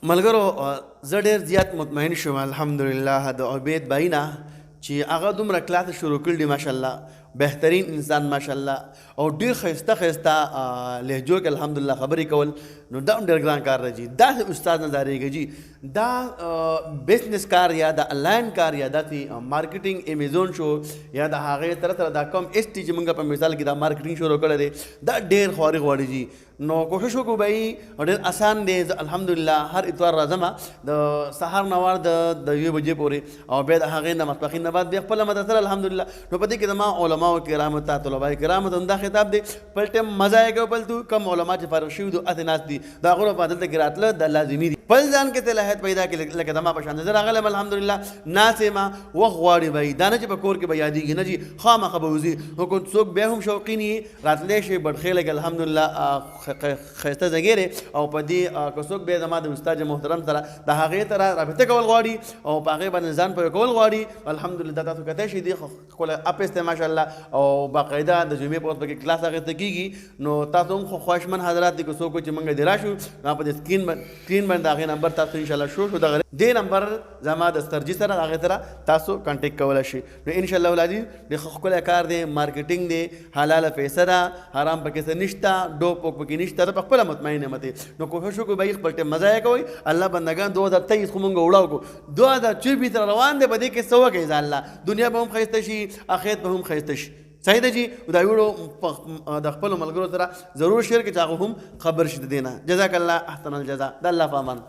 ملګرو زه ډېر زیات مطمئن شوم الحمدلله د عبید بھائی نه چې هغه دومره کلاس شروع کړي ماشاءالله بهترین انسان ماشاءالله او ډېر ښایسته ښایسته لهجو کې الحمدلله خبرې کول نو دا هم ډېر ګران کار دی جي دا استاد نه ډارېږي جي دا بزنس کار یا د انلاین کار یا داسې مارکیټینګ امیزون شو یا د هغې طرح طرح دا کم ایس ټي چې موږ په مثال کې دا مارکیټینګ شروع کړی دی دا ډېر خواري غواړي جي نو کوشش وکړو بھائی ډېر اسان دی الحمدلله هر اتوار راځم د سهار نه وار د 2 بجې پورې او بیا د هغې نه ماسپښین نه بعد بیا خپله مدرسه الحمدلله نو په دې کې زما علماو کرامو ته طلبای کرامو ته دا خطاب دی بل ټایم مزه یې کوي بل تو کم علما چې فارغ شوي دي هسې ناست دي د هغو لپاره دلته کې راتله دا لازمي دي بل ځان کې صلاحیت پیدا کړي لکه زما په شان زه راغلی یم الحمدلله ناست یم وخت غواړي بھائی دا نه چې په کور کې به یادېږي نه چې خامخا به وځي نو که څوک بیا هم شوقین یي راتلی شي بډخیله کې الحمدلله ښایسته ځای دی او په دې که څوک بیا زما د استاد محترم سره د هغې سره رابطه کول غواړي او په هغې باندې ځان پوه کول غواړي الحمدلله دا تاسو کتی شي دي ښکلی اپ دی ماشاءالله او باقاعده د جمعې په وخت پکې کلاس اخیسته کېږي نو تاسو هم خواهشمند حضرات دي که څوک چې موږ دې راشو نو په دې سکرین باندې د هغې نمبر تاسو انشاءالله شو دغه دې نمبر زما د سترجي سره د هغې سره تاسو کانټیکټ کولی شئ نو انشاءالله العزیز ډېر ښکلی کار دی مارکیټینګ دی حلاله پیسه ده حرام پکې څه نشته ډوب پوک پکې نشته زه په خپله مطمئن یم نو کوشش وکړو بھائی خپل ټایم مزه یې کوئ الله بندګان 2023 خو موږ وړاو کړو 2024 سره روان دی په دې کې څه وکړئ انشاءالله دنیا به هم ښایسته شي آخرت به هم ښایسته شي صحیح ده جی دا ویډیو د خپلو ملګرو سره ضرور شیر کړئ چې هغه هم خبر شي د دې نه جزاک الله احسن الجزا د الله په امان